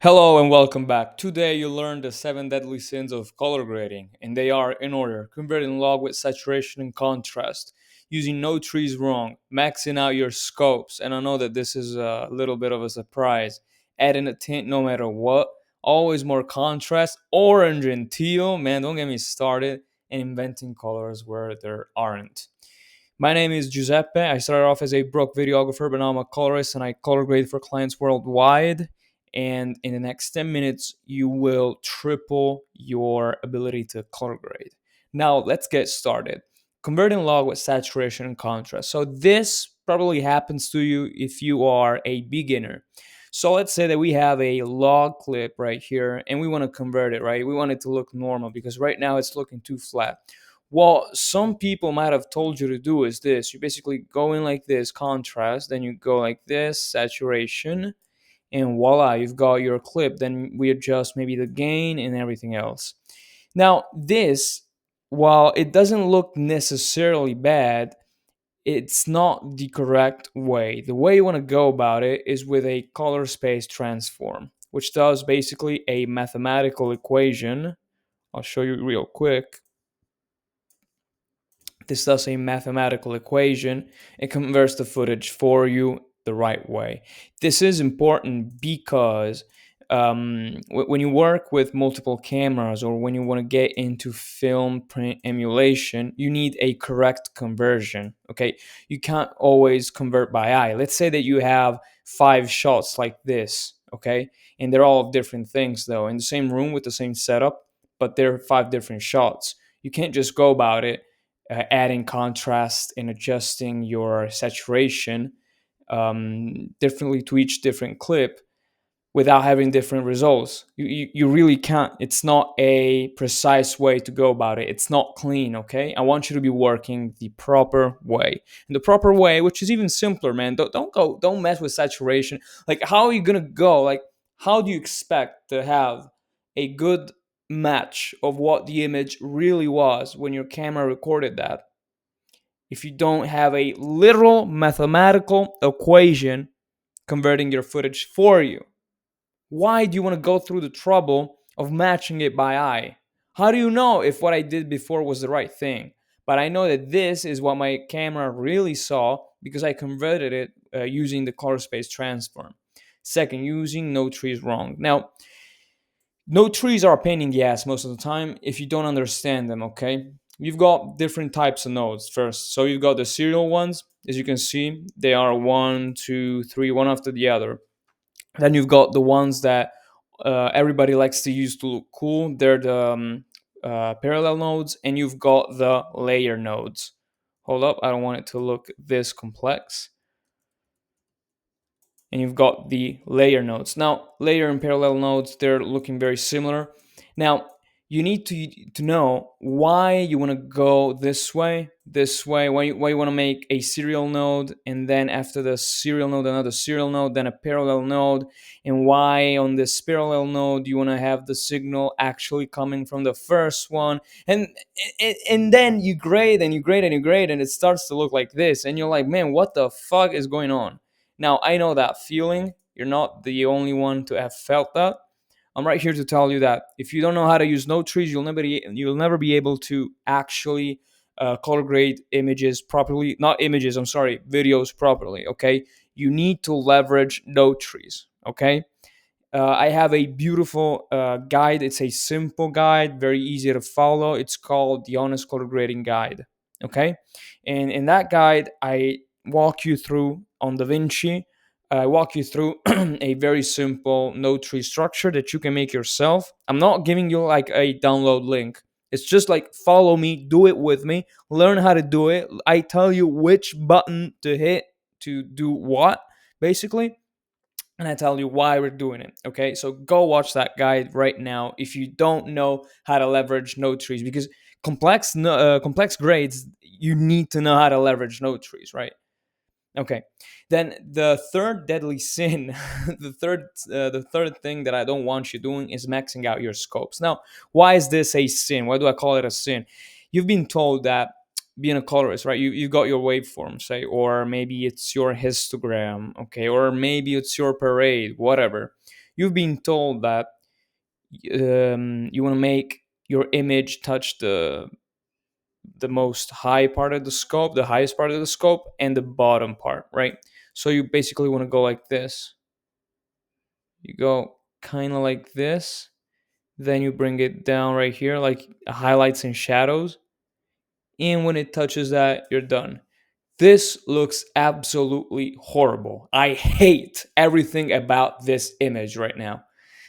Hello and welcome back. Today you learn the seven deadly sins of color grading, and they are in order: converting log with saturation and contrast, using no trees wrong, maxing out your scopes, and I know that this is a little bit of a surprise, adding a tint no matter what, always more contrast, orange and teal, man, don't get me started, and inventing colors where there aren't. My name is Giuseppe. I started off as a broke videographer, but now I'm a colorist and I color grade for clients worldwide. And in the next 10 minutes, you will triple your ability to color grade. Now, let's get started. Converting log with saturation and contrast. So, this probably happens to you if you are a beginner. So, let's say that we have a log clip right here and we want to convert it, right? We want it to look normal because right now it's looking too flat. What some people might have told you to do is this: you basically go in like this, contrast, then you go like this, saturation, and voila, you've got your clip. Then we adjust maybe the gain and everything else. Now, this, while it doesn't look necessarily bad, it's not the correct way. The way you want to go about it is with a color space transform, which does basically a mathematical equation. I'll show you real quick. This does a mathematical equation. It converts the footage for you the right way. This is important because when you work with multiple cameras or when you want to get into film print emulation, you need a correct conversion. Okay, you can't always convert by eye. Let's say that you have five shots like this, okay, and they're all different things though in the same room with the same setup, but they're five different shots. You can't just go about it adding contrast and adjusting your saturation differently to each different clip without having different results. You really can't. It's not a precise way to go about it. It's not clean, okay? I want you to be working the proper way. And the proper way, which is even simpler, man. Don't mess with saturation. Like, how are you gonna go? Like, how do you expect to have a good match of what the image really was when your camera recorded that if you don't have a literal mathematical equation converting your footage for you? Why do you want to go through the trouble of matching it by eye? How do you know if what I did before was the right thing? But I know that this is what my camera really saw because I converted it using the color space transform. Second, using no trees wrong. Now, no trees are a pain in the ass most of the time if you don't understand them, okay? You've got different types of nodes first. So you've got the serial ones. As you can see, they are one, two, three, one after the other. Then you've got the ones that everybody likes to use to look cool. They're the parallel nodes, and you've got the layer nodes. Hold up, I don't want it to look this complex. And you've got the layer nodes. Now, layer and parallel nodes, they're looking very similar. Now, you need to know why you want to go this way, why you want to make a serial node, and then after the serial node, another serial node, then a parallel node, and why on this parallel node you want to have the signal actually coming from the first one, and then you grade and you grade and you grade, and it starts to look like this, and you're like, man, what the fuck is going on? Now, I know that feeling. You're not the only one to have felt that. I'm right here to tell you that if you don't know how to use node trees, you'll never be able to actually color grade images properly. Not images, I'm sorry, videos properly. Okay, you need to leverage node trees. Okay, I have a beautiful guide. It's a simple guide, very easy to follow. It's called the Honest Color Grading Guide. Okay, and in that guide, I walk you through on DaVinci. I walk you through a very simple node tree structure that you can make yourself. I'm not giving you like a download link. It's just like follow me, do it with me, learn how to do it. I tell you which button to hit to do what, basically, and I tell you why we're doing it. Okay, so go watch that guide right now if you don't know how to leverage node trees, because complex grades, you need to know how to leverage node trees, right? Okay, then the third deadly sin, the third thing that I don't want you doing is maxing out your scopes. Now, why is this a sin? Why do I call it a sin? You've been told that being a colorist, right? You got your waveform, say, or maybe it's your histogram, okay, or maybe it's your parade, whatever. You've been told that you want to make your image touch the most high part of the scope, the highest part of the scope, and the bottom part, right? So you basically want to go like this. You go kind of like this, then you bring it down right here, like highlights and shadows. And when it touches that, you're done. This looks absolutely horrible. I hate everything about this image right now.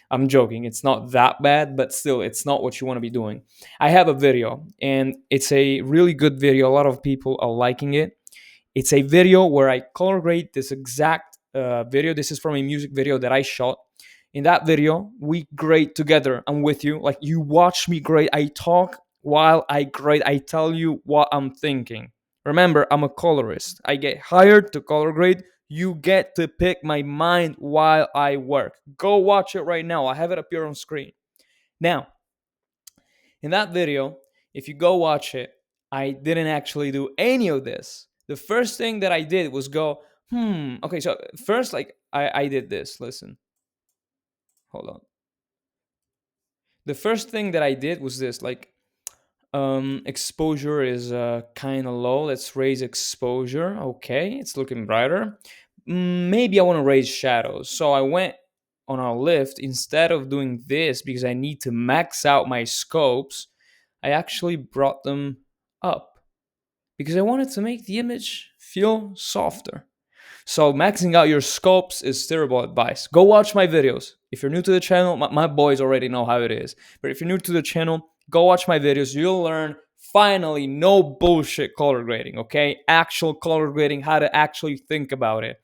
I'm joking. It's not that bad, but still, it's not what you want to be doing. I have a video, and it's a really good video. A lot of people are liking it. It's a video where I color grade this exact video. This is from a music video that I shot. In that video, we grade together. I'm with you. Like, you watch me grade. I talk while I grade. I tell you what I'm thinking. Remember, I'm a colorist. I get hired to color grade. You get to pick my mind while I work. Go watch it right now. I have it up here on screen. Now, in that video, if you go watch it, I didn't actually do any of this. The first thing that I did was go, okay, so first, like, I did this. Listen, hold on. The first thing that I did was this, like, exposure is kind of low. Let's raise exposure. Okay, it's looking brighter. Maybe I want to raise shadows. So I went on our lift. Instead of doing this, because I need to max out my scopes, I actually brought them up because I wanted to make the image feel softer. So maxing out your scopes is terrible advice. Go watch my videos. If you're new to the channel, my boys already know how it is. But if you're new to the channel, go watch my videos. You'll learn finally no bullshit color grading, okay? Actual color grading, how to actually think about it.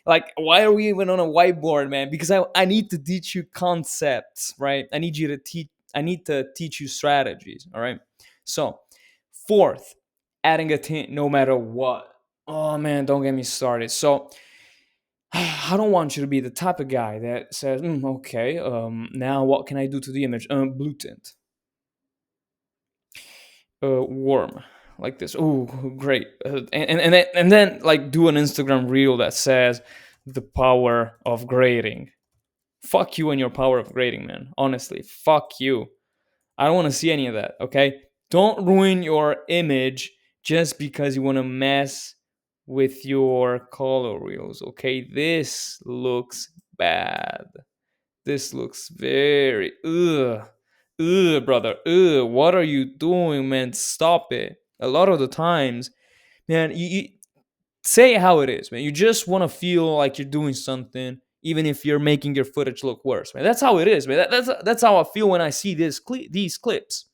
Like, why are we even on a whiteboard, man? Because I need to teach you concepts, right? I need to teach you strategies, all right? So, fourth, adding a tint no matter what. Oh man, don't get me started. So I don't want you to be the type of guy that says, okay, now what can I do to the image? Blue tint, warm, like this. Oh, great. And then like do an Instagram reel that says the power of grading. Fuck you and your power of grading, man. Honestly, fuck you. I don't want to see any of that, okay? Don't ruin your image just because you want to mess with your color reels, okay? This looks bad. This looks very brother. What are you doing, man? Stop it. A lot of the times, man, you say it how it is, man. You just want to feel like you're doing something, even if you're making your footage look worse, man. That's how it is, man. That's how I feel when I see these clips.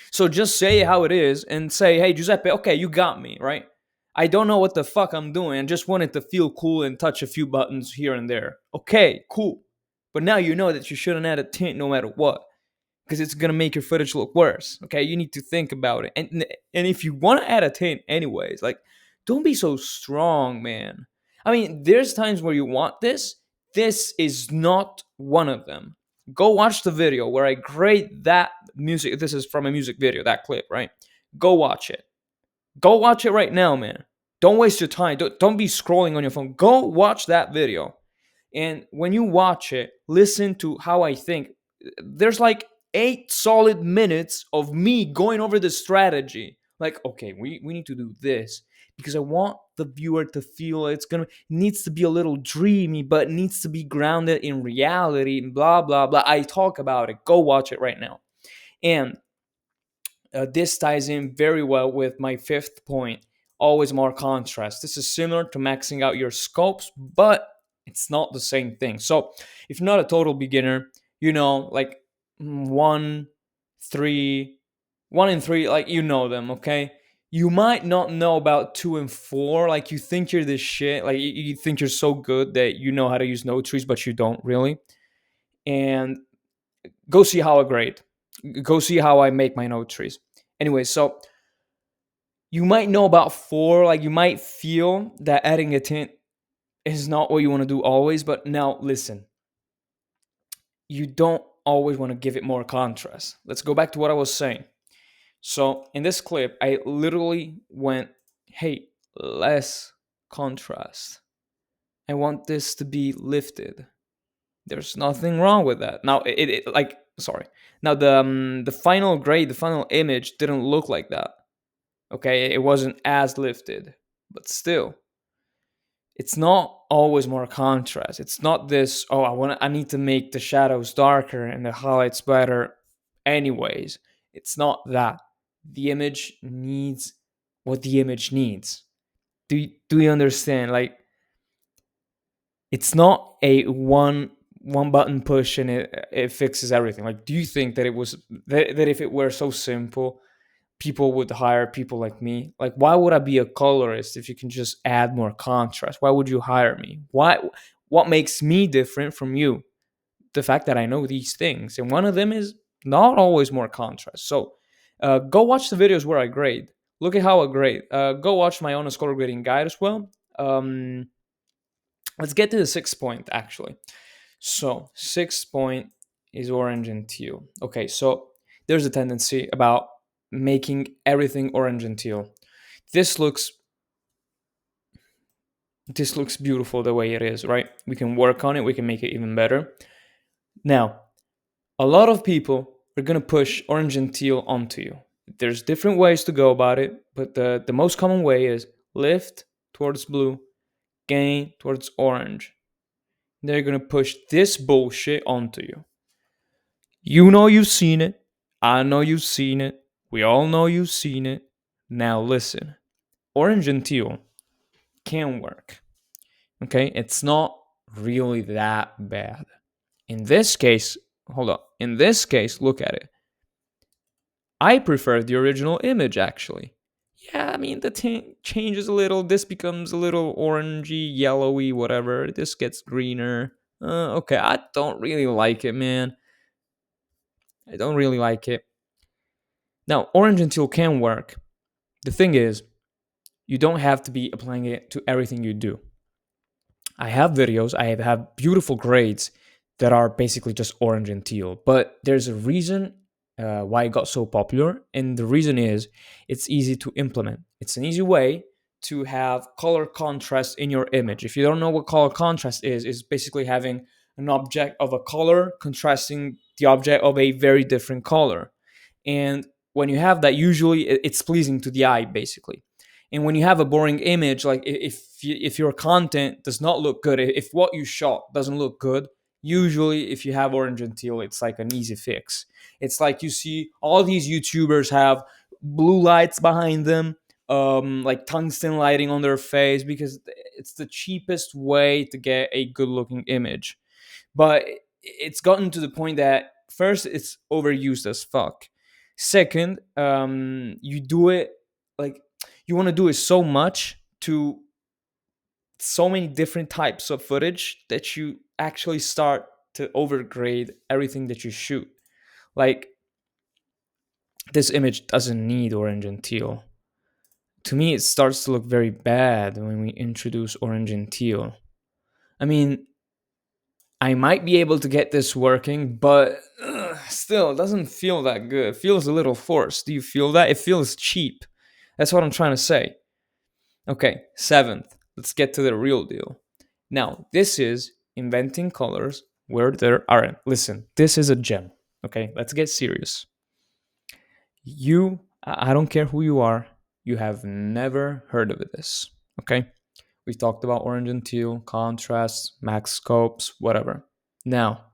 So just say how it is and say, hey, Giuseppe, okay, you got me, right? I don't know what the fuck I'm doing. I just wanted to feel cool and touch a few buttons here and there. Okay, cool. But now you know that you shouldn't add a tint no matter what, because it's gonna make your footage look worse. Okay, you need to think about it. And if you want to add a tint anyways, like, don't be so strong, man. I mean, there's times where you want this. This is not one of them. Go watch the video where I grade that music. This is from a music video, that clip, right? Go watch it. Go watch it right now, man. Don't waste your time. Don't be scrolling on your phone. Go watch that video. And when you watch it, listen to how I think. There's like 8 solid minutes of me going over the strategy. Like, okay, we need to do this because I want the viewer to feel needs to be a little dreamy, but needs to be grounded in reality, blah, blah, blah. I talk about it. Go watch it right now. And this ties in very well with my fifth point, always more contrast. This is similar to maxing out your scopes, but it's not the same thing. So if you're not a total beginner, like one, three, 1 and 3, like, you know them, okay? You might not know about 2 and 4. Like, you think you're this shit. Like, you think you're so good that you know how to use node trees, but you don't really. And go see how I grade. Go see how I make my node trees. Anyway, so you might know about 4. Like, you might feel that adding a tint is not what you want to do always. But now listen, you don't always want to give it more contrast. Let's go back to what I was saying. So in this clip, I literally went, hey, less contrast. I want this to be lifted. There's nothing wrong with that. Now, like, sorry. Now, the final grade, the final image didn't look like that. Okay, it wasn't as lifted, but still, it's not always more contrast. It's not this, oh, I need to make the shadows darker and the highlights better anyways. It's not that. The image needs what the image needs. Do you understand? Like, it's not a one button push and it fixes everything. Like, do you think that it was that if it were so simple, people would hire people like me? Like, why would I be a colorist if you can just add more contrast? Why would you hire me? Why? What makes me different from you? The fact that I know these things, and one of them is not always more contrast. So, go watch the videos where I grade. Look at how I grade. Go watch my honest color grading guide as well. Let's get to the 6 point actually. So, 6 point is orange and teal. Okay, so there's a tendency about making everything orange and teal. This looks this looks beautiful the way it is, right? We can work on it, we can make it even better. Now, a lot of people are going to push orange and teal onto you. There's different ways to go about it, but the most common way is lift towards blue, gain towards orange. They're going to push this bullshit onto you. You know you've seen it. I know you've seen it. We all know you've seen it. Now listen. Orange and teal can work. Okay? It's not really that bad. In this case, hold on. In this case, look at it. I prefer the original image actually. Yeah, I mean, the tint changes a little. This becomes a little orangey, yellowy, whatever. This gets greener. Okay, I don't really like it, man. I don't really like it. Now, orange and teal can work. The thing is, you don't have to be applying it to everything you do. I have videos, I have beautiful grades that are basically just orange and teal, but there's a reason why it got so popular, and the reason is it's easy to implement. It's an easy way to have color contrast in your image. If you don't know what color contrast is basically having an object of a color contrasting the object of a very different color. And when you have that, usually it's pleasing to the eye, basically. And when you have a boring image, like if your content does not look good, if what you shot doesn't look good, usually if you have orange and teal, it's like an easy fix. It's like you see all these YouTubers have blue lights behind them, like tungsten lighting on their face, because it's the cheapest way to get a good looking image. But it's gotten to the point that first, it's overused as fuck. Second, you do it like you want to do it so much to so many different types of footage that you actually start to overgrade everything that you shoot. Like, this image doesn't need orange and teal. To me, it starts to look very bad when we introduce orange and teal. I mean, I might be able to get this working, but still, it doesn't feel that good. It feels a little forced. Do you feel that? It feels cheap. That's what I'm trying to say. Okay, seventh, let's get to the real deal. Now, this is inventing colors where there aren't. Listen, this is a gem. Okay, let's get serious. I don't care who you are, you have never heard of this. Okay, we talked about orange and teal, contrast, max scopes, whatever. Now,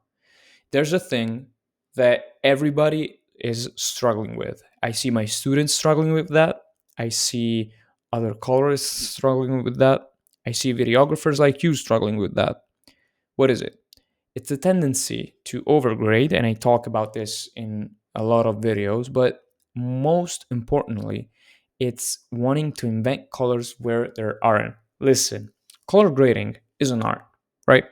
there's a thing that everybody is struggling with. I see my students struggling with that. I see other colorists struggling with that. I see videographers like you struggling with that. What is it? It's a tendency to overgrade, and I talk about this in a lot of videos, but most importantly, it's wanting to invent colors where there aren't. Listen, color grading is an art, right?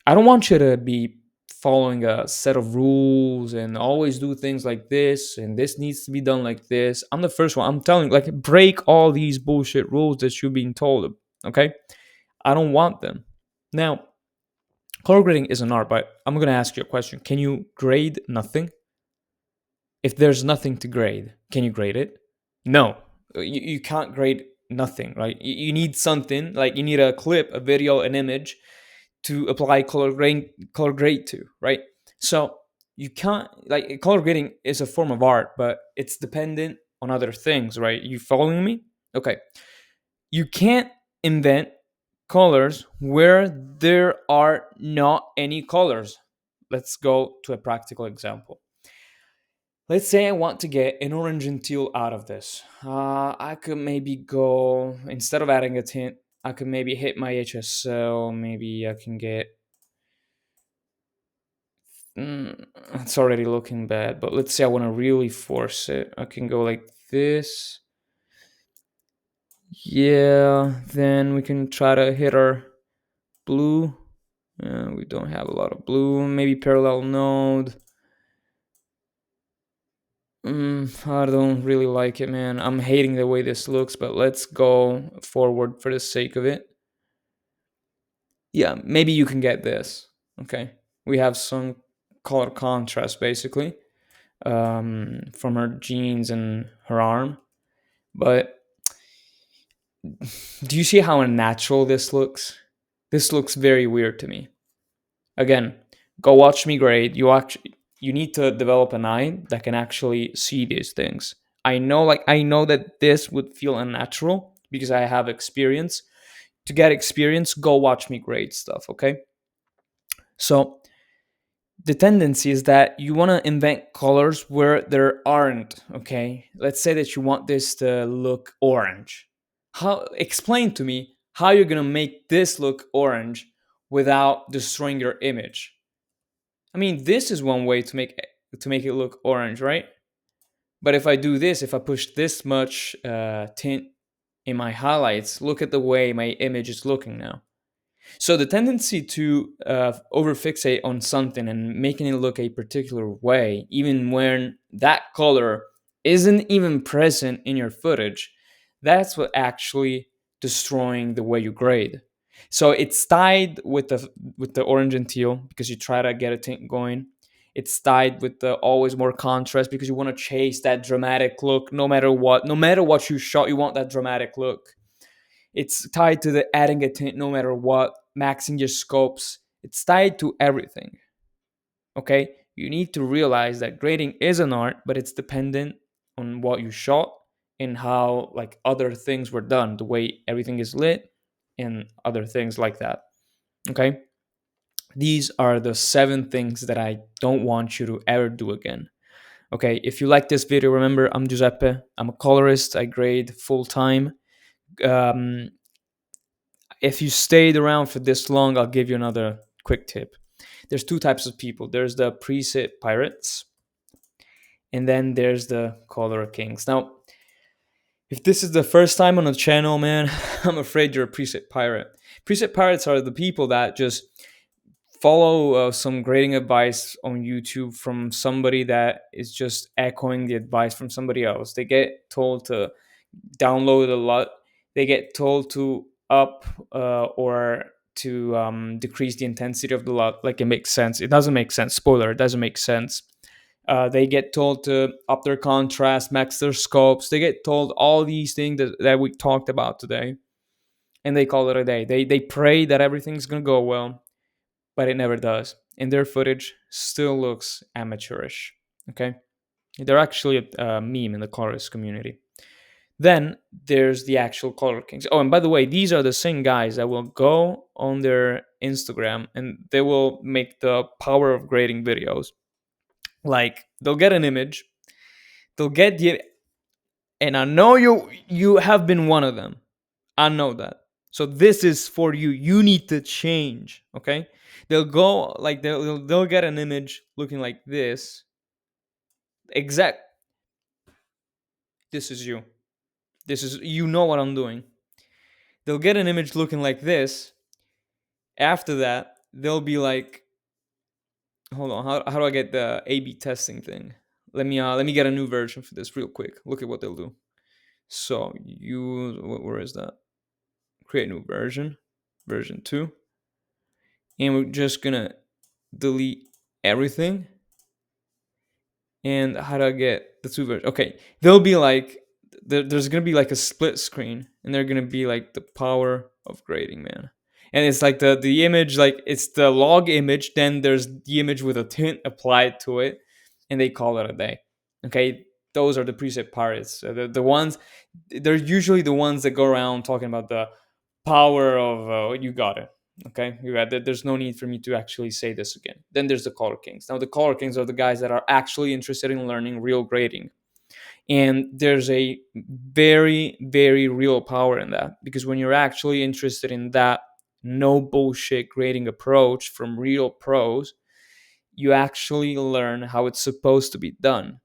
I don't want you to be following a set of rules and always do things like this and this needs to be done like this. I'm the first one. I'm telling you, like, break all these bullshit rules that you're being told, okay? I don't want them. Now, color grading is an art, but I'm going to ask you a question. Can you grade nothing? If there's nothing to grade, can you grade it? No. You can't grade nothing, right? You need something, like you need a clip, a video, an image to apply color grade to, right? So you can't, like, color grading is a form of art, but it's dependent on other things, right? You following me? Okay. You can't invent colors where there are not any colors. Let's go to a practical example. Let's say I want to get an orange and teal out of this. I could maybe go, instead of adding a tint, I could maybe hit my HSL. Maybe I can get. It's already looking bad, but let's say I want to really force it. I can go like this. Yeah, then we can try to hit our blue. We don't have a lot of blue. Maybe parallel node. I don't really like it, man. I'm hating the way this looks, but let's go forward for the sake of it. Yeah, maybe you can get this. Okay. We have some color contrast basically, from her jeans and her arm. But do you see how unnatural this looks? This looks very weird to me. Again, go watch me grade. You need to develop an eye that can actually see these things. I know that this would feel unnatural because I have experience. To get experience, go watch me grade stuff, okay? So the tendency is that you want to invent colors where there aren't, okay? Let's say that you want this to look orange. How Explain to me how you're going to make this look orange without destroying your image. I mean, this is one way to make it look orange, right? But if I do this, if I push this much tint in my highlights, look at the way my image is looking now. So the tendency to overfixate on something and making it look a particular way, even when that color isn't even present in your footage, that's what actually destroying the way you grade. So it's tied with the orange and teal because you try to get a tint going. It's tied with the always more contrast because you want to chase that dramatic look no matter what. No matter what you shot, you want that dramatic look. It's tied to the adding a tint no matter what, maxing your scopes. It's tied to everything. Okay? You need to realize that grading is an art, but it's dependent on what you shot and how like other things were done, the way everything is lit and other things like that. Okay? These are the 7 things that I don't want you to ever do again. Okay, if you like this video, remember I'm Giuseppe. I'm a colorist. I grade full time. Um, if you stayed around for this long, I'll give you another quick tip. There's 2 types of people. There's the preset pirates, and then there's the color kings. Now, if this is the first time on the channel, man, I'm afraid you're a preset pirate. Preset pirates are the people that just follow some grading advice on YouTube from somebody that is just echoing the advice from somebody else. They get told to download a lot. They get told to up or to decrease the intensity of the lot. Like, it makes sense. It doesn't make sense. Spoiler, it doesn't make sense. They get told to up their contrast, max their scopes. They get told all these things that we talked about today, and they call it a day. They pray that everything's gonna go well, but it never does. And their footage still looks amateurish. Okay, they're actually a meme in the colorist community. Then there's the actual color kings. Oh, and by the way, these are the same guys that will go on their Instagram and they will make the power of grading videos. Like, they'll get an image, they'll get the, and I know you have been one of them. I know that. So this is for you. You need to change. Okay, they'll go like they'll get an image looking like this. Exact. This is you. This is, you know what I'm doing. They'll get an image looking like this. After that, they'll be like, hold on, how do I get the A/B testing thing? Let me get a new version for this real quick. Look at what they'll do. So where is that? Create new version, version 2, and we're just gonna delete everything. And how do I get the 2 versions? Okay, they'll be like, there's gonna be like a split screen, and they're gonna be like the power of grading, man. And it's like the image, like it's the log image, then there's the image with a tint applied to it, and they call it a day. Okay, those are the preset pirates. The ones, they're usually the ones that go around talking about the power of you got it. Okay, you got it. There's no need for me to actually say this again. Then there's the color kings. Now the color kings are the guys that are actually interested in learning real grading, and there's a very, very real power in that, because when you're actually interested in that no bullshit grading approach from real pros, you actually learn how it's supposed to be done.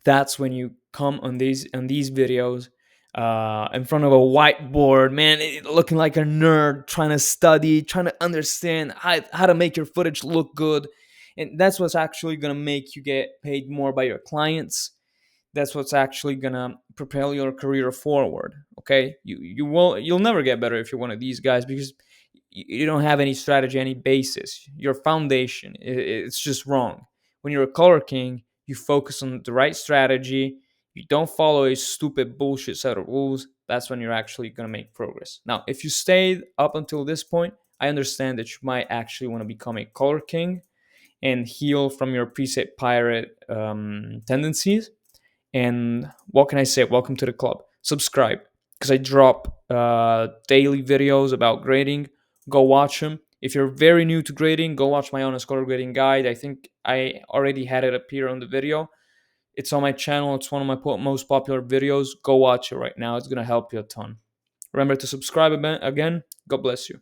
That's when you come on these videos, in front of a whiteboard, man, looking like a nerd, trying to study, trying to understand how to make your footage look good. And that's what's actually going to make you get paid more by your clients. That's what's actually gonna propel your career forward. Okay, you'll never get better if you're one of these guys, because you don't have any strategy, any basis. Your foundation, it's just wrong. When you're a color king, you focus on the right strategy. You don't follow a stupid bullshit set of rules. That's when you're actually gonna make progress. Now, if you stayed up until this point, I understand that you might actually want to become a color king and heal from your preset pirate tendencies. And what can I say? Welcome to the club. Subscribe, because I drop daily videos about grading. Go watch them. If you're very new to grading, go watch my honest color grading guide. I think I already had it appear on the video. It's on my channel. It's one of my most popular videos. Go watch it right now. It's going to help you a ton. Remember to subscribe again. God bless you.